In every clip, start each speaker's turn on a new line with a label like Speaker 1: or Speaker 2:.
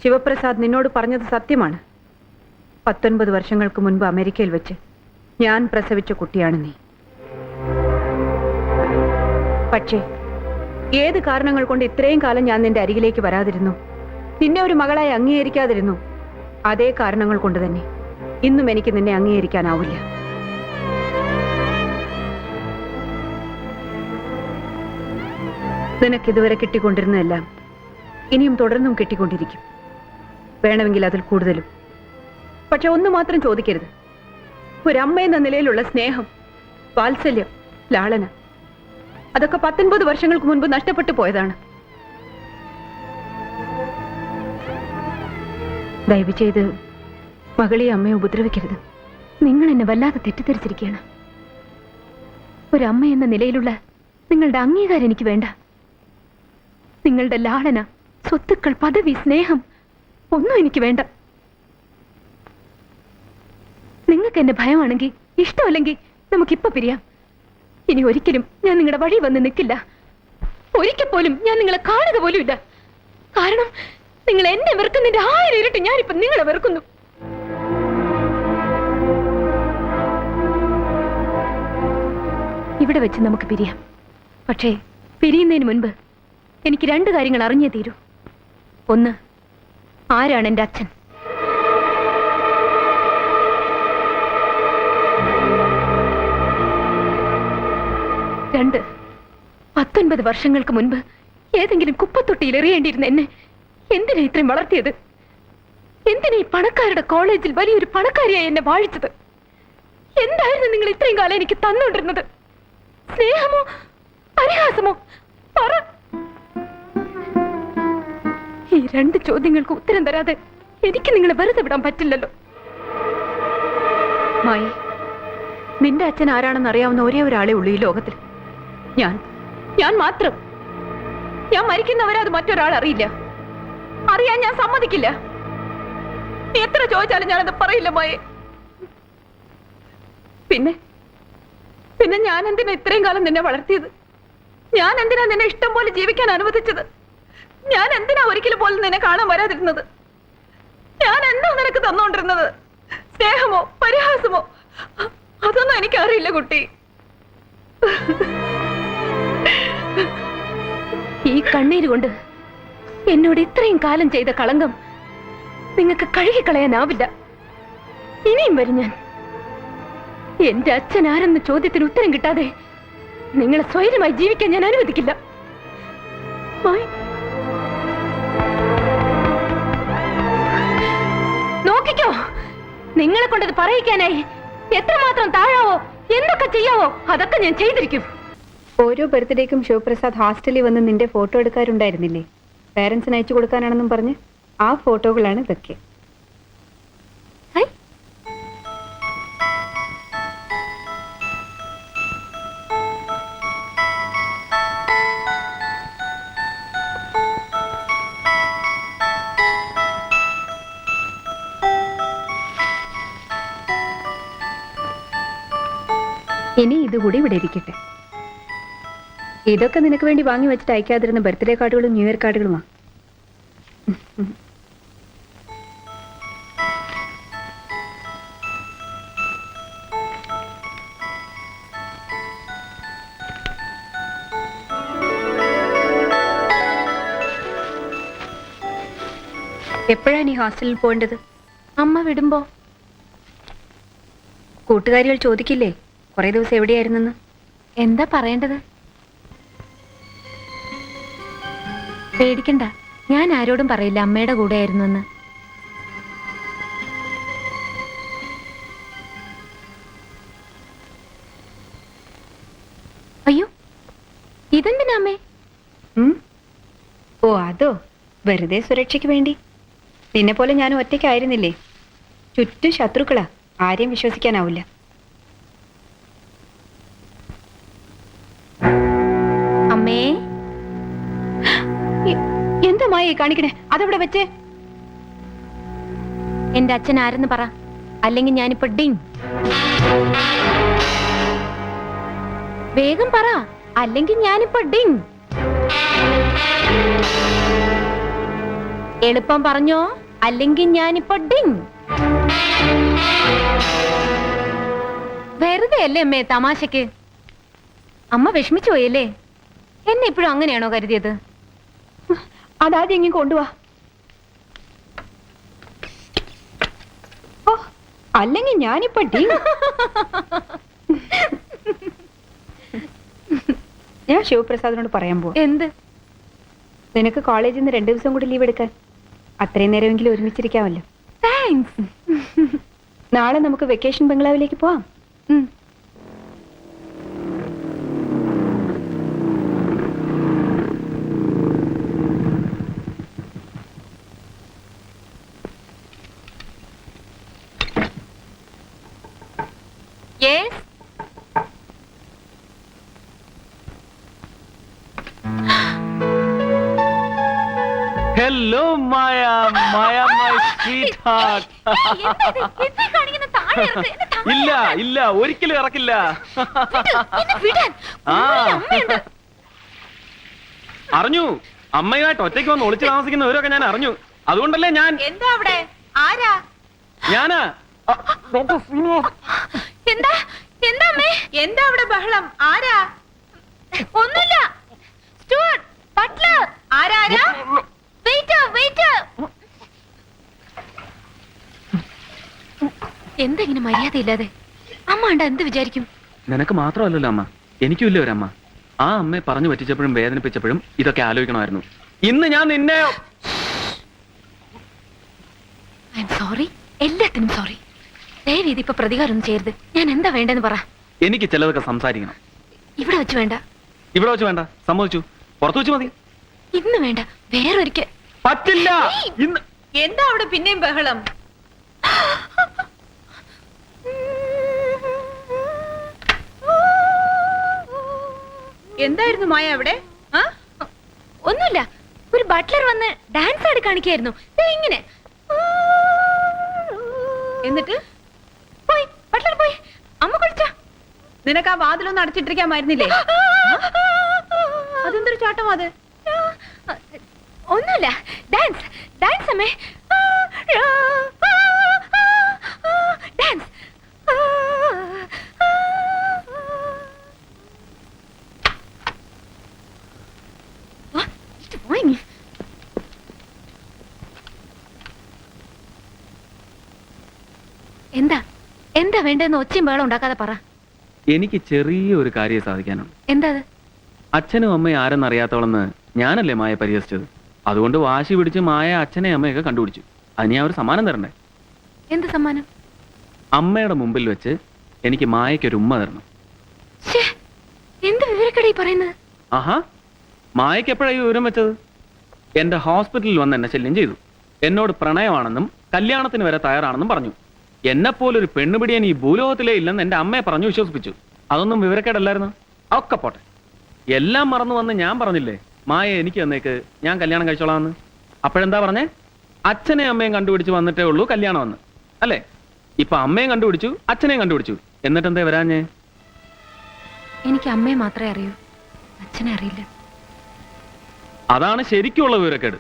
Speaker 1: ശിവപ്രസാദ് നിന്നോട് പറഞ്ഞത് സത്യമാണ്. 19 വർഷങ്ങൾക്ക് മുൻപ് അമേരിക്കയിൽ വെച്ച് ഞാൻ പ്രസവിച്ച കുട്ടിയാണ് നീ. പക്ഷേ ഏത് കാരണങ്ങൾ കൊണ്ട് ഇത്രയും കാലം ഞാൻ നിന്റെ അരികിലേക്ക് വരാതിരുന്നു, നിന്നെ ഒരു മകളായി അംഗീകരിക്കാതിരുന്നു, അതേ കാരണങ്ങൾ കൊണ്ട് തന്നെ ഇന്നും എനിക്ക് നിന്നെ അംഗീകരിക്കാനാവില്ല. നിനക്കിതുവരെ കിട്ടിക്കൊണ്ടിരുന്നതെല്ലാം ഇനിയും തുടർന്നും കിട്ടിക്കൊണ്ടിരിക്കും, വേണമെങ്കിൽ അതിൽ കൂടുതലും. പക്ഷെ ഒന്ന് മാത്രം ചോദിക്കരുത്, ഒരമ്മയെന്ന നിലയിലുള്ള സ്നേഹം, വാത്സല്യം, ലാളന, അതൊക്കെ 19 വർഷങ്ങൾക്ക് മുൻപ് നഷ്ടപ്പെട്ടു പോയതാണ്. ദയവ് ചെയ്ത് മകളെ അമ്മയെ ഉപദ്രവിക്കരുത്.
Speaker 2: നിങ്ങൾ എന്നെ വല്ലാതെ തെറ്റിദ്ധരിച്ചിരിക്കുകയാണ്. ഒരമ്മ എന്ന നിലയിലുള്ള നിങ്ങളുടെ അംഗീകാരം എനിക്ക് വേണ്ട. നിങ്ങളുടെ ലാളന, സ്വത്തുക്കൾ, പദവി, സ്നേഹം ഒന്നും എനിക്ക് വേണ്ട. നിങ്ങൾക്ക് എന്നെ ഭയമാണെങ്കിൽ, ഇഷ്ടമല്ലെങ്കിൽ നമുക്കിപ്പോ പിരിയാം. ഇനി ഒരിക്കലും ഞാൻ നിങ്ങളുടെ വഴി വന്ന് നിൽക്കില്ല. ഒരിക്കൽ പോലും ഞാൻ നിങ്ങളെ കാണുക പോലും ഇല്ല. കാരണം നിങ്ങൾ എന്നെ വെറുക്കുന്നതിന്റെ 1000 ഇരട്ടി ഞാനിപ്പോ നിങ്ങളെ വെറുക്കുന്നു. ഇവിടെ വെച്ച് നമുക്ക് പിരിയാം. പക്ഷേ പിരിയുന്നതിന് മുൻപ് എനിക്ക് 2 കാര്യങ്ങൾ അറിഞ്ഞേ തീരൂ. ഒന്ന്, ആരാണ് എൻ്റെ അച്ഛൻ? 2, 19 വർഷങ്ങൾക്ക് മുൻപ് ഏതെങ്കിലും കുപ്പത്തൊട്ടിയിൽ എറിയേണ്ടിയിരുന്ന എന്നെ എന്തിനാ ഇത്രയും വളർത്തിയത്? എന്തിനാ ഈ പണക്കാരുടെ കോളേജിൽ വലിയൊരു പണക്കാരിയായി എന്നെ വാഴിച്ചത്? എന്തായിരുന്നു നിങ്ങൾ ഇത്രയും കാലം എനിക്ക് തന്നുകൊണ്ടിരുന്നത്? സ്നേഹമോ പരിഹാസമോ? പറ. ഈ 2 ചോദ്യങ്ങൾക്ക് ഉത്തരം തരാതെ എനിക്ക് നിങ്ങളെ വെറുതെ വിടാൻ പറ്റില്ലല്ലോ.
Speaker 1: മായി, നിന്റെ അച്ഛൻ ആരാണെന്ന് അറിയാവുന്ന ഒരേ ഒരാളെ ഉള്ളൂ ഈ ലോകത്തിൽ. ഞാൻ മാത്രം. ഞാൻ മരിക്കുന്നവരെ അത് മറ്റൊരാൾ അറിയില്ല. അറിയാൻ ഞാൻ സമ്മതിക്കില്ല. നീ എത്ര ചോദിച്ചാലും ഞാനത് പറയില്ല മായി. പിന്നെ ഞാൻ എന്തിനാ ഇത്രയും കാലം നിന്നെ വളർത്തിയത്? ഞാൻ എന്തിനാ നിന്നെ ഇഷ്ടം പോലെ ജീവിക്കാൻ അനുവദിച്ചത്? ഞാൻ എന്തിനാ ഒരിക്കലും പോലും നിന്നെ കാണാൻ വരാതിരുന്നത്? ഞാൻ എന്താ നിനക്ക് തന്നോണ്ടിരുന്നത്? സ്നേഹമോ പരിഹാസമോ? അതൊന്നും എനിക്കറിയില്ല കുട്ടി.
Speaker 2: ഈ കണ്ണീര് കൊണ്ട് എന്നോട് ഇത്രയും കാലം ചെയ്ത കളങ്കം നിങ്ങൾക്ക് കഴുകിക്കളയാനാവില്ല. ഇനിയും വരും ഞാൻ. എന്റെ അച്ഛൻ ആരെന്ന ചോദ്യത്തിന് ഉത്തരം കിട്ടാതെ നിങ്ങളെ സ്വൈര്യമായി ജീവിക്കാൻ ഞാൻ അനുവദിക്കില്ല. നോക്കിക്കോ, നിങ്ങളെ കൊണ്ടത് പറയിക്കാനായി എത്രമാത്രം താഴാവോ, എന്തൊക്കെ ചെയ്യാവോ അതൊക്കെ ഞാൻ ചെയ്തിരിക്കും.
Speaker 1: ഓരോ ബർത്ത്ഡേക്കും ശിവപ്രസാദ് ഹോസ്റ്റലിൽ വന്ന് നിന്റെ ഫോട്ടോ എടുക്കാറുണ്ടായിരുന്നില്ലേ? പേരൻസിന് അയച്ചു കൊടുക്കാനാണെന്നും പറഞ്ഞ് ആ ഫോട്ടോകളാണ് ഇതൊക്കെ. ഇനി ഇതുകൂടി ഇവിടെ ഇരിക്കട്ടെ. ഇതൊക്കെ നിനക്ക് വേണ്ടി വാങ്ങി വെച്ചിട്ട് അയക്കാതിരുന്ന ബർത്ത്ഡേ കാർഡുകളും ന്യൂ ഇയർ കാർഡുകളുമാ. എപ്പോഴാ നീ ഹോസ്റ്റലിൽ പോകേണ്ടത്?
Speaker 2: അമ്മ വിടുമ്പോ.
Speaker 1: കൂട്ടുകാരികൾ ചോദിക്കില്ലേ കുറെ ദിവസം എവിടെയായിരുന്നെന്ന്?
Speaker 2: എന്താ പറയേണ്ടത്? പേടിക്കണ്ട, ഞാൻ ആരോടും പറയില്ല അമ്മയുടെ കൂടെ ആയിരുന്നു എന്ന്. അയ്യോ, ഇതെന്തിനാ അമ്മേ?
Speaker 1: ഓ അതോ, വെറുതെ സുരക്ഷയ്ക്ക് വേണ്ടി. നിന്നെ പോലെ ഞാൻ ഒറ്റയ്ക്കായിരുന്നില്ലേ, ചുറ്റും ശത്രുക്കളാ, ആരെയും വിശ്വസിക്കാനാവില്ല.
Speaker 2: അമ്മേ,
Speaker 1: എന്താ മായി കാണിക്കണേ? അതവിടെ വെച്ചേ.
Speaker 2: എന്റെ അച്ഛൻ ആരെന്ന് പറ, അല്ലെങ്കിൽ ഞാനിപ്പോ ഡിങ്. വേഗം പറ, അല്ലെങ്കിൽ ഞാനിപ്പോ ഡിങ്. എളുപ്പം പറഞ്ഞോ, അല്ലെങ്കിൽ ഞാനിപ്പോ ഡിങ്. വെറുതെ അല്ലേ അമ്മേ തമാശക്ക്? അമ്മ വിഷമിച്ചു പോയല്ലേ? എന്നെ ഇപ്പോഴും അങ്ങനെയാണോ കരുതിയത്?
Speaker 1: അതാദ്യം ഇങ്ങനെ കൊണ്ടുവാ. ഓ, അല്ലെങ്കിൽ ഞാനിപ്പോ ഞാൻ ശിവപ്രസാദിനോട് പറയാൻ പോവാ.
Speaker 2: എന്ത്?
Speaker 1: നിനക്ക് കോളേജിൽ നിന്ന് 2 ദിവസം കൂടി ലീവ് എടുക്കാൻ. അത്രയും നേരമെങ്കിലും ഒരുമിച്ചിരിക്കാമല്ലോ.
Speaker 2: താങ്ക്സ്.
Speaker 1: നാളെ നമുക്ക് വെക്കേഷൻ ബംഗ്ലാവിലേക്ക് പോവാം.
Speaker 2: Yes.
Speaker 3: Hello, Maya. Maya, my sweetheart. ഇല്ല ഇല്ല, ഒരിക്കലും ഇറക്കില്ല. അറിഞ്ഞു, അമ്മയുമായിട്ട് ഒറ്റയ്ക്ക് വന്ന് ഒളിച്ചു താമസിക്കുന്നവരൊക്കെ ഞാൻ അറിഞ്ഞു. അതുകൊണ്ടല്ലേ ഞാൻ.
Speaker 1: എന്താ അവിടെ? ആരാ?
Speaker 3: ഞാനാ.
Speaker 2: എന്താ എന്താ അമ്മേ?
Speaker 1: എന്താ അവിടെ ബഹളം? ആരാ?
Speaker 2: ഒന്നുമില്ല. Stuart, butler.
Speaker 1: ആരാ?
Speaker 2: Waiter, waiter. എന്താ ഇങ്ങനെ മര്യാദയില്ലാതെ? അമ്മ കണ്ട എന്ത് വിചാരിക്കും?
Speaker 3: നിനക്ക് മാത്രമല്ലല്ലോ അമ്മ, എനിക്കും ഇല്ല ഒരമ്മ. ആ അമ്മയെ പറഞ്ഞു പറ്റിച്ചപ്പോഴും വേദനിപ്പിച്ചപ്പോഴും ഇതൊക്കെ ആലോചിക്കണമായിരുന്നു. ഇന്ന് ഞാൻ നിന്നെ.
Speaker 2: ഐ എം സോറി, എല്ലാത്തിനും സോറി. ദയവേദി ഇപ്പൊ പ്രതികാരം ചെയ്യരുത്. ഞാൻ എന്താ വേണ്ടെന്ന് പറ.
Speaker 3: എനിക്ക് ചിലതൊക്കെ സംസാരിക്കണം.
Speaker 2: ഇവിടെ വെച്ച് വേണ്ട.
Speaker 3: ഇവിടെ വെച്ച് വേണ്ട, സമ്മതിച്ചു. പുറത്തു വെച്ച് മതി.
Speaker 2: ഇന്ന് വേണ്ട, വേറൊരിക്കൽ.
Speaker 3: പറ്റില്ല. ഇന്ന്
Speaker 1: എന്താ അവിടെ പിന്നെയും ബഹളം? എന്തായിരുന്നു മായ അവിടെ?
Speaker 2: ഒന്നുമില്ല, ഒരു ബട്ട്ലർ വന്ന് ഡാൻസ് ആടി കാണിക്കായിരുന്നു. ഇങ്ങനെ
Speaker 1: എന്നിട്ട്
Speaker 2: പോയി, ബട്ട്ലർ പോയി. അമ്മ കുളിച്ച.
Speaker 1: നിനക്ക് ആ വാതിലൊന്നും അടച്ചിട്ടിരിക്കാമായിരുന്നില്ലേ? അതെന്തൊരു ചാട്ടം അത്?
Speaker 2: ഒന്നുമില്ല, ഡാൻസ് ഡാൻസ് അമ്മേ, ഡാൻസ്. എന്താ എന്താ വേണ്ടെന്ന് ഒച്ചയും ബഹളം ഉണ്ടാക്കാതെ പറ.
Speaker 3: എനിക്ക് ചെറിയൊരു കാര്യം സാധിക്കാനുണ്ട്.
Speaker 2: എന്താ അത്?
Speaker 3: അച്ഛനും അമ്മയും ആരെന്നറിയാത്തോളെന്ന് ഞാനല്ലേ മായ പരിഹസിച്ചത്. അതുകൊണ്ട് വാശി പിടിച്ച് മായ അച്ഛനെ അമ്മയൊക്കെ കണ്ടുപിടിച്ചു. അതിന് ഞാൻ ഒരു സമ്മാനം തരണ്ടേ?
Speaker 2: എന്ത് സമ്മാനം?
Speaker 3: അമ്മയുടെ മുമ്പിൽ വെച്ച് എനിക്ക് മായയ്ക്കൊരു ഉമ്മ തരണം.
Speaker 2: എന്ത് വിവരക്കടയി പറയുന്നത്?
Speaker 3: ആഹാ, മായയ്ക്ക് എപ്പോഴാണ് ഈ വിവരം വെച്ചത്? എന്റെ ഹോസ്പിറ്റലിൽ വന്ന് എന്നെ ശല്യം ചെയ്തു. എന്നോട് പ്രണയമാണെന്നും കല്യാണത്തിന് വരെ തയ്യാറാണെന്നും പറഞ്ഞു. എന്നെപ്പോലൊരു പെണ്ണുപിടിയാൻ ഈ ഭൂലോകത്തിലേ ഇല്ലെന്ന് എന്റെ അമ്മയെ പറഞ്ഞു വിശ്വസിപ്പിച്ചു. അതൊന്നും വിവരക്കേടല്ലായിരുന്നു. ഒക്കെ പോട്ടെ, എല്ലാം മറന്നു വന്ന് ഞാൻ പറഞ്ഞില്ലേ മായ എനിക്ക് തന്നേക്ക്, ഞാൻ കല്യാണം കഴിച്ചോളാമെന്ന്. അപ്പോഴെന്താ പറഞ്ഞേ? അച്ഛനെ അമ്മയും കണ്ടുപിടിച്ച് വന്നിട്ടേ ഉള്ളൂ കല്യാണം വന്ന്, അല്ലേ? ഇപ്പൊ അമ്മയും കണ്ടുപിടിച്ചു, അച്ഛനെയും കണ്ടുപിടിച്ചു. എന്നിട്ടെന്തേ വരാഞ്ഞേ?
Speaker 2: എനിക്ക് അമ്മയെ മാത്രമേ അറിയൂ, അച്ഛനെ അറിയില്ല.
Speaker 3: അതാണ് ശരിക്കുള്ള വിവരക്കേട്.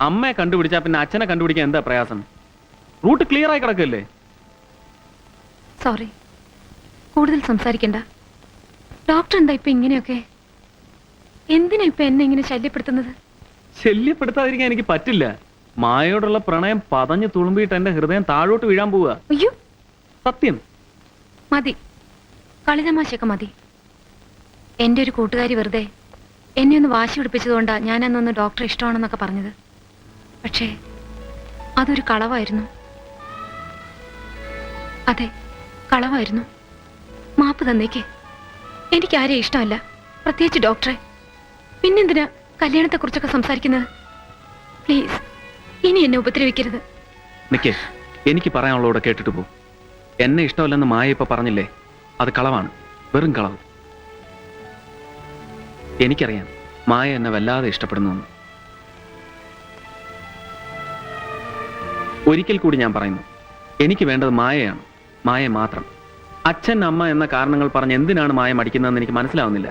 Speaker 3: അമ്മയെ കണ്ടുപിടിച്ചാ പിന്നെ അച്ഛനെ കണ്ടുപിടിക്കാൻ എന്താ പ്രയാസം? റൂട്ട് ക്ലിയർ ആയി കിടക്കല്ലേ?
Speaker 2: സോറി, കൂടുതൽ സംസാരിക്കണ്ട. ഡോക്ടർ എന്താ ഇപ്പൊ ഇങ്ങനെയൊക്കെ? എന്തിനാ ഇപ്പൊ എന്നെ ഇങ്ങനെ ശല്യപ്പെടുത്തുന്നത്?
Speaker 3: ശല്യപ്പെടുത്താതിരിക്കാൻ എനിക്ക് പറ്റില്ല. മായയോടുള്ള പ്രണയം പതഞ്ഞു തുളുമ്പിയിട്ട് എന്റെ ഹൃദയം താഴോട്ട് വീഴാൻ പോവുക.
Speaker 2: അയ്യോ,
Speaker 3: സത്യം.
Speaker 2: മതി, കളിതമാശയൊക്കെ മതി. എന്റെ ഒരു കൂട്ടുകാരി വെറുതെ എന്നെ ഒന്ന് വാശി പിടിപ്പിച്ചതുകൊണ്ടാ ഞാൻ അന്നൊന്ന് ഡോക്ടറെ ഇഷ്ടമാണെന്നൊക്കെ പറഞ്ഞത്. പക്ഷേ അതൊരു കളവായിരുന്നു. അതെ, കളവായിരുന്നു. മാപ്പ് തന്നേക്ക്. എനിക്ക് ആരെയും ഇഷ്ടമല്ല, പ്രത്യേകിച്ച് ഡോക്ടറെ. പിന്നെന്തിനാ കല്യാണത്തെക്കുറിച്ചൊക്കെ സംസാരിക്കുന്നത്? പ്ലീസ്, ഇനി എന്നെ ഉപദ്രവിക്കരുത്.
Speaker 3: നിക്കേ, എനിക്ക് പറയാനുള്ളൂടെ കേട്ടിട്ട് പോ. എന്നെ ഇഷ്ടമല്ലെന്ന് മായ ഇപ്പൊ പറഞ്ഞില്ലേ, അത് കളവാണ്, വെറും കളവ്. എനിക്കറിയാം മായ എന്നെ വല്ലാതെ ഇഷ്ടപ്പെടുന്നു. ഒരിക്കൽ കൂടി ഞാൻ പറയുന്നു, എനിക്ക് വേണ്ടത് മായയാണ്, മായ മാത്രം. അച്ഛൻ അമ്മ എന്ന കാരണങ്ങൾ പറഞ്ഞ് എന്തിനാണ് മായ മടിക്കുന്നതെന്ന് എനിക്ക് മനസ്സിലാവുന്നില്ല.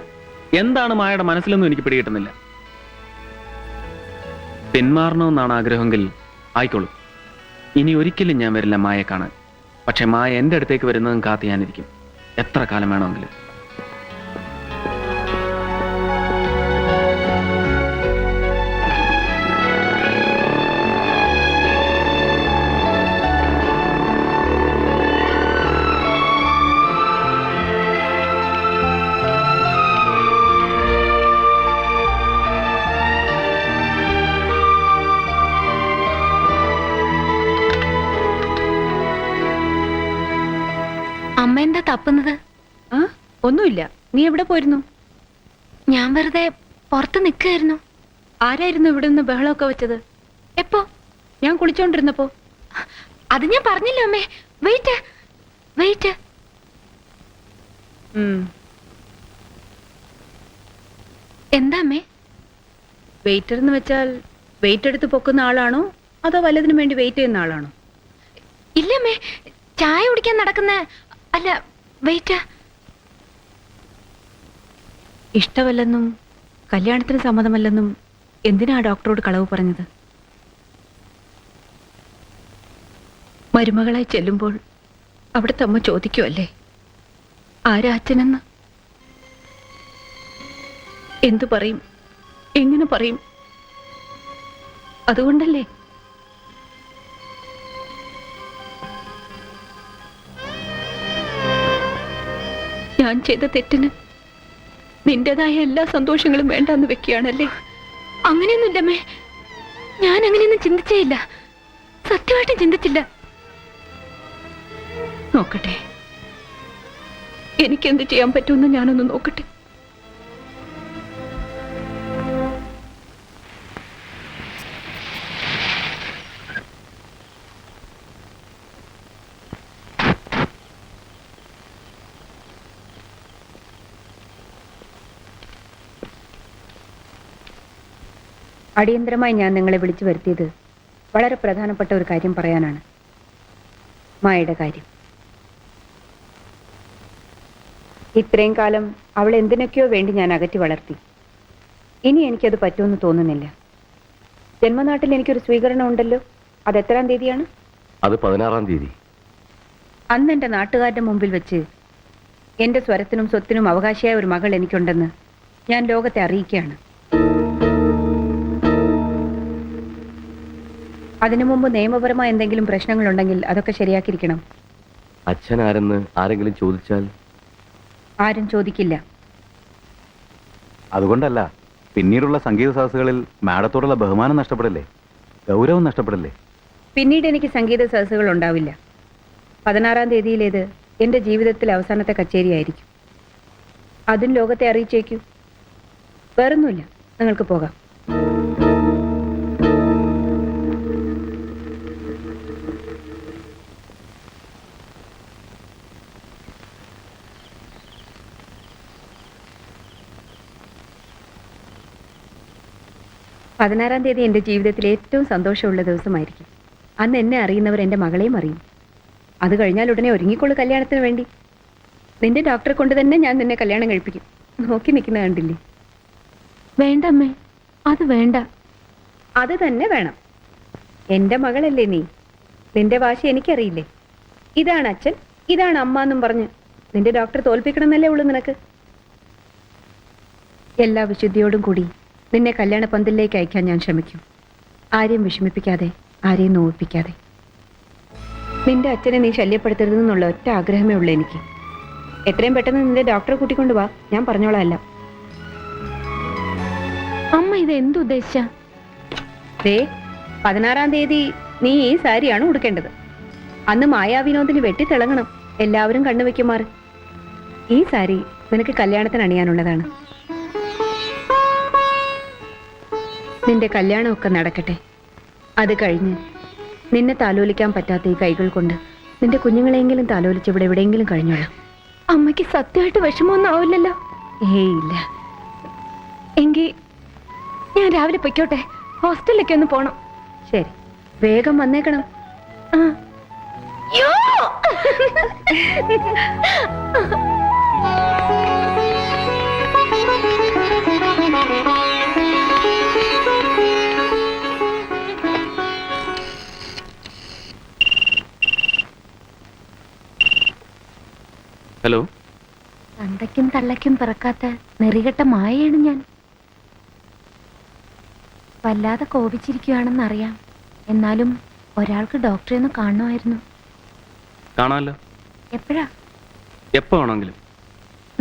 Speaker 3: എന്താണ് മായയുടെ മനസ്സിലൊന്നും എനിക്ക് പിടികിട്ടുന്നില്ല. പിന്മാറണമെന്നാണ് ആഗ്രഹമെങ്കിൽ ആയിക്കോളൂ. ഇനി ഒരിക്കലും ഞാൻ വരില്ല മായയെ കാണാൻ. പക്ഷെ മായ എൻ്റെ അടുത്തേക്ക് വരുന്നതും കാത്ത് ഞാനിരിക്കും, എത്ര കാലം വേണമെങ്കിലും.
Speaker 2: അമ്മ എന്താ തപ്പുന്നത്?
Speaker 1: ആ ഒന്നുമില്ല. നീ എവിടെ പോയിരുന്നു?
Speaker 2: ഞാൻ വെറുതെ പുറത്ത് നിൽക്കായിരുന്നു.
Speaker 1: ആരായിരുന്നു ഇവിടെ നിന്ന് ബഹളമൊക്കെ വെച്ചത്?
Speaker 2: എപ്പോ?
Speaker 1: ഞാൻ കുളിച്ചോണ്ടിരുന്നപ്പോ.
Speaker 2: അത് ഞാൻ പറഞ്ഞില്ല അമ്മേ. Wait wait. എന്താ അമ്മേ?
Speaker 1: വെയിറ്റർ എന്ന് വെച്ചാൽ വെയിറ്റ് എടുത്ത് പൊക്കുന്ന ആളാണോ അതോ വല്ലതിനും വേണ്ടി വെയിറ്റ് ചെയ്യുന്ന ആളാണോ?
Speaker 2: ഇല്ലമ്മേ, ചായ കുടിക്കാൻ നടക്കുന്ന അല്ല, വെയിറ്റ്.
Speaker 1: ഇഷ്ടമല്ലെന്നും കല്യാണത്തിന് സമ്മതമല്ലെന്നും എന്തിനാ ഡോക്ടറോട് കളവ് പറഞ്ഞത്? മരുമകളായി ചെല്ലുമ്പോൾ അവിടുത്തെ അമ്മ ചോദിക്കുമല്ലേ ആരാ അച്ഛനെന്ന്? എന്തു പറയും, എങ്ങനെ പറയും? അതുകൊണ്ടല്ലേ. ഞാൻ ചെയ്ത തെറ്റിന് നിന്റേതായ എല്ലാ സന്തോഷങ്ങളും വേണ്ടെന്ന് വെക്കുകയാണല്ലേ?
Speaker 2: അങ്ങനെയൊന്നുമില്ലമ്മേ, ഞാൻ അങ്ങനെയൊന്നും ചിന്തിച്ചേയില്ല. സത്യമായിട്ടും ചിന്തിച്ചില്ല.
Speaker 1: നോക്കട്ടെ, എനിക്കെന്ത് ചെയ്യാൻ പറ്റുമെന്ന് ഞാനൊന്ന് നോക്കട്ടെ.
Speaker 4: അടിയന്തരമായി ഞാൻ നിങ്ങളെ വിളിച്ചു വരുത്തിയത് വളരെ പ്രധാനപ്പെട്ട ഒരു കാര്യം പറയാനാണ്. മായയുടെ കാര്യം. ഇത്രയും കാലം അവൾ എന്തിനൊക്കെയോ വേണ്ടി ഞാൻ അകറ്റി വളർത്തി. ഇനി എനിക്കത് പറ്റുമെന്ന് തോന്നുന്നില്ല. ജന്മനാട്ടിൽ എനിക്കൊരു സ്വീകരണം ഉണ്ടല്ലോ. അത് എത്രാം തീയതിയാണ്?
Speaker 5: അത് 16-ാം തീയതി.
Speaker 4: അന്ന് എൻ്റെ നാട്ടുകാരുടെ മുമ്പിൽ വെച്ച് എൻ്റെ സ്വരത്തിനും സ്വത്തിനും അവകാശിയായ ഒരു മകൾ എനിക്കുണ്ടെന്ന് ഞാൻ ലോകത്തെ അറിയിക്കുകയാണ്. അതിനു മുമ്പ് നിയമപരമായ എന്തെങ്കിലും പ്രശ്നങ്ങളുണ്ടെങ്കിൽ അതൊക്കെ ശരിയാക്കിയിരിക്കണം.
Speaker 5: അച്ഛൻ ആരെന്ന് ആരെങ്കിലും ചോദിച്ചാൽ?
Speaker 4: ആരും ചോദിക്കില്ല.
Speaker 6: അതുകൊണ്ടല്ല, പിന്നീടുള്ള സംഗീത സദസ്സുകളിൽ മാഡത്തോടുള്ള ബഹുമാനം നഷ്ടപ്പെടില്ലേ, ഗൗരവം നഷ്ടപ്പെടില്ലേ?
Speaker 4: പിന്നീട് എനിക്ക് സംഗീത സദസ്സുകൾ ഉണ്ടാവില്ല. 16-ാം തീയതിയിലേത് എൻ്റെ ജീവിതത്തിൽ അവസാനത്തെ കച്ചേരിയായിരിക്കും. അതും ലോകത്തെ അറിയിച്ചേക്കൂ. വേറൊന്നുമില്ല, നിങ്ങൾക്ക് പോകാം. പതിനാറാം തീയതി എൻ്റെ ജീവിതത്തിലെ ഏറ്റവും സന്തോഷമുള്ള ദിവസമായിരിക്കും. അന്ന് എന്നെ അറിയുന്നവർ എൻ്റെ മകളെയും അറിയും. അത് കഴിഞ്ഞാൽ ഉടനെ ഒരുങ്ങിക്കൊള്ളു കല്യാണത്തിന് വേണ്ടി. നിന്റെ ഡോക്ടറെ കൊണ്ട് തന്നെ ഞാൻ നിന്നെ കല്യാണം കഴിപ്പിക്കും. നോക്കി നിൽക്കുന്ന കണ്ടില്ലേ?
Speaker 2: വേണ്ടമ്മേ, അത് വേണ്ട.
Speaker 4: അത് തന്നെ വേണം. എൻ്റെ മകളല്ലേ നീ. നിന്റെ വാശി എനിക്കറിയില്ലേ. ഇതാണ് അച്ഛൻ, ഇതാണ് അമ്മ എന്നും പറഞ്ഞ് നിന്റെ ഡോക്ടർ തോൽപ്പിക്കണമെന്നല്ലേ ഉള്ളൂ നിനക്ക്. എല്ലാ വിശുദ്ധിയോടും കൂടി നിന്നെ കല്യാണ പന്തലിലേക്ക് അയക്കാൻ ഞാൻ ശ്രമിക്കും. ആരെയും വിഷമിപ്പിക്കാതെ, ആരെയും നോവിപ്പിക്കാതെ. നിന്റെ അച്ഛനെ നീ ശല്യപ്പെടുത്തരുതെന്നുള്ള ഒറ്റ ആഗ്രഹമേ ഉള്ളൂ എനിക്ക്. എത്രയും പെട്ടെന്ന് നിന്റെ ഡോക്ടറെ കൂട്ടിക്കൊണ്ട് വാ, ഞാൻ പറഞ്ഞോളാം എല്ലാം.
Speaker 2: അമ്മ ഇത് എന്തുദ്ദേശിച്ച?
Speaker 4: 16-ാം തീയതി നീ ഈ സാരിയാണ് ഉടുക്കേണ്ടത്. അന്ന് മായാവിനോദിന് വെട്ടിത്തിളങ്ങണം, എല്ലാവരും കണ്ണുവെക്കുമാറ്. ഈ സാരി നിനക്ക് കല്യാണത്തിന് അണിയാനുള്ളതാണ്. നിന്റെ കല്യാണമൊക്കെ നടക്കട്ടെ. അത് കഴിഞ്ഞ് നിന്നെ താലോലിക്കാൻ പറ്റാത്ത ഈ കൈകൾ കൊണ്ട് നിന്റെ കുഞ്ഞുങ്ങളെങ്കിലും താലോലിച്ച് ഇവിടെ എവിടെയെങ്കിലും കഴിഞ്ഞോളാം.
Speaker 2: അമ്മയ്ക്ക് സത്യമായിട്ട് വിഷമമൊന്നും ആവില്ലല്ലോ?
Speaker 4: ഇല്ല.
Speaker 2: എങ്കിൽ ഞാൻ രാവിലെ പൊയ്ക്കോട്ടെ, ഹോസ്റ്റലിലേക്ക് ഒന്ന് പോണം.
Speaker 4: ശരി, വേഗം വന്നേക്കണം.
Speaker 2: ആ. യ്യോ!
Speaker 3: ഹലോ.
Speaker 2: തന്തയ്ക്കും തള്ളയ്ക്കും പിറക്കാത്ത നെറികെട്ട മായയാണ് ഞാൻ. വല്ലാതെ കോപിച്ചിരിക്കുകയാണെന്നറിയാം. എന്നാലും ഒരാൾക്ക് ഡോക്ടറെ ഒന്ന് കാണണമായിരുന്നു.
Speaker 3: കാണാമല്ലോ.
Speaker 2: എപ്പോഴാ?
Speaker 3: എപ്പോ വേണമെങ്കിലും.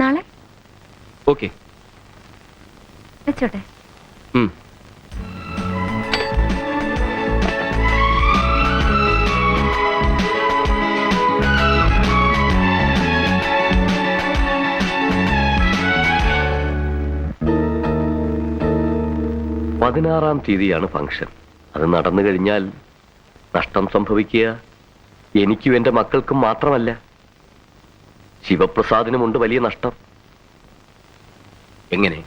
Speaker 2: നാളെ?
Speaker 3: ഓക്കെ.
Speaker 2: വെച്ചോട്ടെ.
Speaker 3: ഉം.
Speaker 5: പതിനാറാം തീയതിയാണ് ഫംഗ്ഷൻ. അത് നടന്നു കഴിഞ്ഞാൽ നഷ്ടം സംഭവിക്കുക എനിക്കും എന്റെ മക്കൾക്കും മാത്രമല്ല, ശിവപ്രസാദിനുമുണ്ട് വലിയ നഷ്ടം. എങ്ങനെ?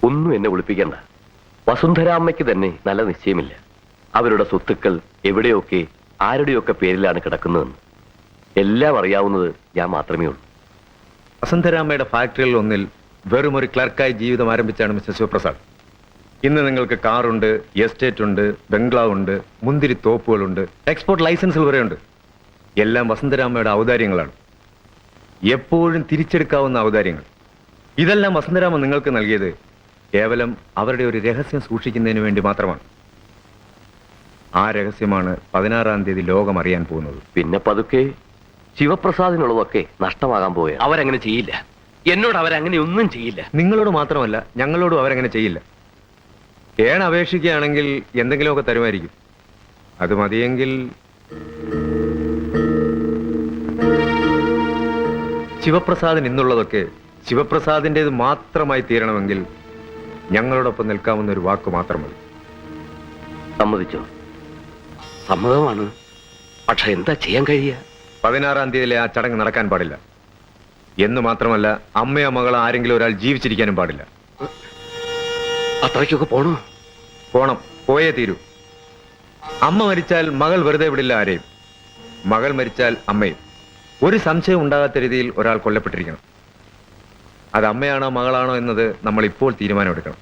Speaker 5: ഒന്നും എന്നെ ഒളിപ്പിക്കണ്ട. വസുന്ധരാമ്മയ്ക്ക് തന്നെ നല്ല നിശ്ചയമില്ല. അവരുടെ സ്വത്തുക്കൾ എവിടെയൊക്കെ ആരുടെയൊക്കെ പേരിലാണ് കിടക്കുന്നതെന്ന് എല്ലാം അറിയാവുന്നത് ഞാൻ മാത്രമേ ഉള്ളൂ.
Speaker 7: വസുന്ധരാമയുടെ ഫാക്ടറികളിൽ ഒന്നിൽ വെറും ഒരു ക്ലർക്കായി ജീവിതം ആരംഭിച്ചാണ് മിസ്റ്റർ ശിവപ്രസാദ്. ഇന്ന് നിങ്ങൾക്ക് കാറുണ്ട്, എസ്റ്റേറ്റ് ഉണ്ട്, ബംഗ്ലാവ് ഉണ്ട്, മുന്തിരി തോപ്പുകളുണ്ട്, എക്സ്പോർട്ട് ലൈസൻസുകൾ വരെയുണ്ട്. എല്ലാം വസുന്ധരാമയുടെ ഔദാര്യങ്ങളാണ്, എപ്പോഴും തിരിച്ചെടുക്കാവുന്ന ഔദാര്യങ്ങൾ. ഇതെല്ലാം വസുന്ധരാമ നിങ്ങൾക്ക് നൽകിയത് കേവലം അവരുടെ ഒരു രഹസ്യം സൂക്ഷിക്കുന്നതിന് വേണ്ടി മാത്രമാണ്. ആ രഹസ്യമാണ് 16-ാം തീയതി ലോകം അറിയാൻ പോകുന്നത്.
Speaker 5: പിന്നെ പതുക്കെ ശിവപ്രസാദിനുള്ളതൊക്കെ നഷ്ടമാകാൻ പോയ അവരങ്ങനെ ചെയ്യില്ല. എന്നോട് അവരങ്ങനെ ഒന്നും ചെയ്യില്ല.
Speaker 7: നിങ്ങളോട് മാത്രമല്ല, ഞങ്ങളോടും അവരങ്ങനെ ചെയ്യില്ല. കേൺ അപേക്ഷിക്കുകയാണെങ്കിൽ എന്തെങ്കിലുമൊക്കെ തരുമായിരിക്കും. അത് മതിയെങ്കിൽ ശിവപ്രസാദിന് ഇന്നുള്ളതൊക്കെ ശിവപ്രസാദിൻ്റെത് മാത്രമായി തീരണമെങ്കിൽ ഞങ്ങളോടൊപ്പം നിൽക്കാവുന്ന ഒരു വാക്ക് മാത്രം മതി.
Speaker 5: സമ്മതിച്ചോ? സമ്മതമാണ്. പക്ഷെ എന്താ ചെയ്യാൻ കഴിയുക?
Speaker 7: 16-ാം തീയതിയിലെ ആ ചടങ്ങ് നടക്കാൻ പാടില്ല. എന്ന് മാത്രമല്ല, അമ്മയോ മകളോ ആരെങ്കിലും ഒരാൾ ജീവിച്ചിരിക്കാനും പാടില്ല.
Speaker 5: അത്രയ്ക്കൊക്കെ പോണോ?
Speaker 7: പോണം, പോയേ തീരൂ. അമ്മ മരിച്ചാൽ മകൾ വെറുതെ വിടില്ല ആരെയും. മകൾ മരിച്ചാൽ അമ്മയും. ഒരു സംശയം ഉണ്ടാകാത്ത രീതിയിൽ ഒരാൾ കൊല്ലപ്പെട്ടിരിക്കണം. അത് അമ്മയാണോ മകളാണോ എന്നത് നമ്മൾ ഇപ്പോൾ തീരുമാനമെടുക്കണം.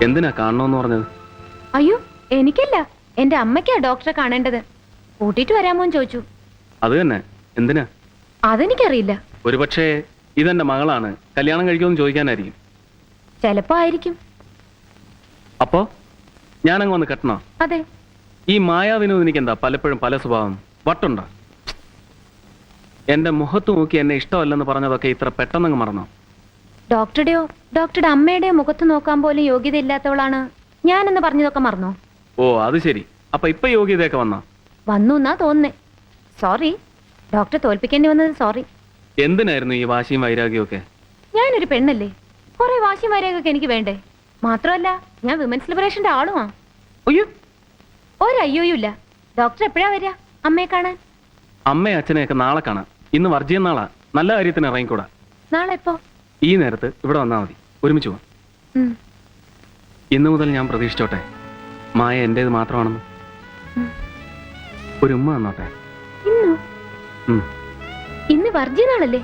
Speaker 3: എന്തിനാ കാണണമെന്ന് പറഞ്ഞത്?
Speaker 2: അയ്യോ, എനിക്കല്ല, എന്റെ അമ്മയ്ക്കാ ഡോക്ടറെ കാണേണ്ടത്. കൂട്ടിട്ട് വരാമോന്ന് ചോദിച്ചു.
Speaker 3: അത് തന്നെ. എന്തിനാ?
Speaker 2: അതെനിക്കറിയില്ല.
Speaker 3: ഒരുപക്ഷെ ഇതെന്റെ മകളാണ്, കല്യാണം കഴിക്കുമെന്ന് ചോദിക്കാനായിരിക്കും.
Speaker 2: ചിലപ്പോ ആയിരിക്കും.
Speaker 3: അപ്പോ ഞാനങ്ങ് വന്ന് കെട്ടണോ?
Speaker 2: അതെ.
Speaker 3: ഈ മായാവിനോദ് എന്താ പലപ്പോഴും പല സ്വഭാവം? വട്ടുണ്ടോ? എന്റെ മുഖത്ത് നോക്കി എന്നെ ഇഷ്ടമല്ലെന്ന് പറഞ്ഞതൊക്കെ ഇത്ര പെട്ടെന്നങ്ങ് മറന്നോ?
Speaker 2: ഡോക്ടറുടെയോ ഡോക്ടറുടെ അമ്മയുടെയോ മുഖത്ത് നോക്കാൻ പോലും യോഗ്യത ഇല്ലാത്തവളാണ് ഞാനെന്ന് പറഞ്ഞതൊക്കെ മറന്നോ?
Speaker 3: ഓ, അത് ശരി. അപ്പൊ ഇപ്പൊ യോഗ്യതയൊക്കെ വന്നോ?
Speaker 2: വന്നു എന്നാ തോന്നുന്നേ. സോറി, ഡോക്ടറെ തോൽപ്പിക്കേണ്ടി വന്നത് സോറി.
Speaker 3: എന്തിനായിരുന്നു ഈ വാശിയും വൈരാഗ്യവും ഒക്കെ?
Speaker 2: ഞാനൊരു പെണ്ണല്ലേ, കുറെ വാശിയും വരെയൊക്കെ എനിക്ക് വേണ്ടേ? മാത്രമല്ല, ഞാൻ വിമൻസ് ലിബറേഷന്റെ ആളുമാ.
Speaker 3: അയ്യോ,
Speaker 2: ഒരയ്യോയും ഇല്ല. ഡോക്ടർ എപ്പോഴാ വരിക അമ്മയെ കാണാൻ?
Speaker 3: അമ്മയും അച്ഛനെയൊക്കെ നാളെ കാണാം. ഇന്ന് വർജിയം നാളാ. നല്ല കാര്യത്തിന് ഇറങ്ങിക്കൂടാ.
Speaker 2: നാളെ എപ്പോ?
Speaker 3: ഈ നേരത്ത് ഇവിടെ വന്നാൽ മതി. ഒരുമിച്ച് പോവാം. ഇന്നു മുതൽ ഞാൻ പ്രതീക്ഷിച്ചോട്ടെ, മായ എന്റേത് മാത്രമാണെന്ന്. ഒരു ഉമ്മ തന്നോട്ടെ.
Speaker 2: ഇന്ന് വർജിയ നാളല്ലേ?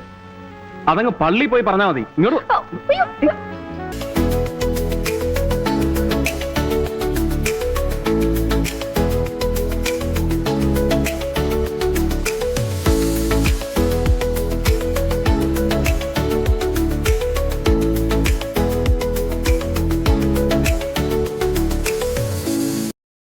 Speaker 3: അതങ്ങ് പള്ളി പോയി പറഞ്ഞാൽ മതി. ഇങ്ങോട്ട്
Speaker 2: അയ്യോ